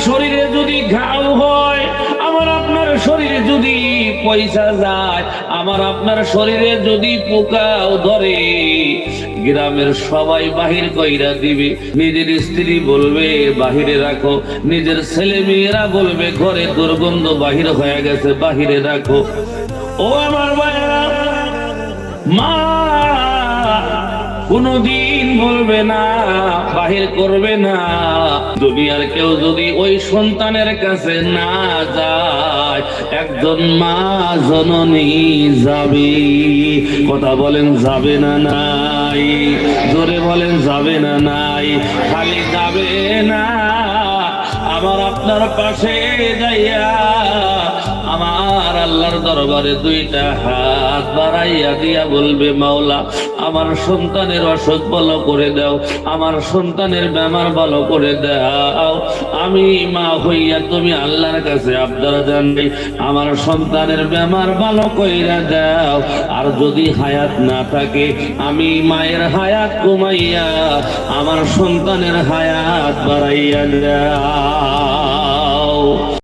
শরীরে যদি ঘাও হয়, আমার আপনার শরীরে যদি পয়সা যায়, আমার আপনার শরীরে যদি পোকাও ধরে, গ্রামের সবাই বাহির কইরা দিবে। নিজের স্ত্রী বলবে বাহিরে রাখো, নিজের ছেলে মেয়েরা বলবে ঘরে দুর্গন্ধ বাহির হয়ে গেছে, বাহিরে রাখো। ও আমার ভাইরা, মা কোনদিন বলবে না, বাহির করবে না। দুনিয়ার কেউ যদি ওই সন্তানের কাছে না যায়, একজন মা জননী যাবে। কথা বলেন যাবে না নাই? জোরে বলেন যাবে না নাই? খালি যাবে না, আমার আপনার পাশে যাইয়া আমার আল্লাহর দরবারে দুইটা হাত বাড়াইয়া দিয়া বলবে, মাওলা আমার সন্তানের অসুখ ভালো করে দাও, আমার সন্তানের বেমার ভালো করে দাও। আমি মা হইয়া তুমি আল্লাহর কাছে আবদার জানাই, আমার সন্তানের বেমার ভালো কইরা দাও। আর যদি হায়াত না থাকে, আমি মায়ের হায়াত কমাইয়া আমার সন্তানের হায়াত বাড়াইয়া দাও।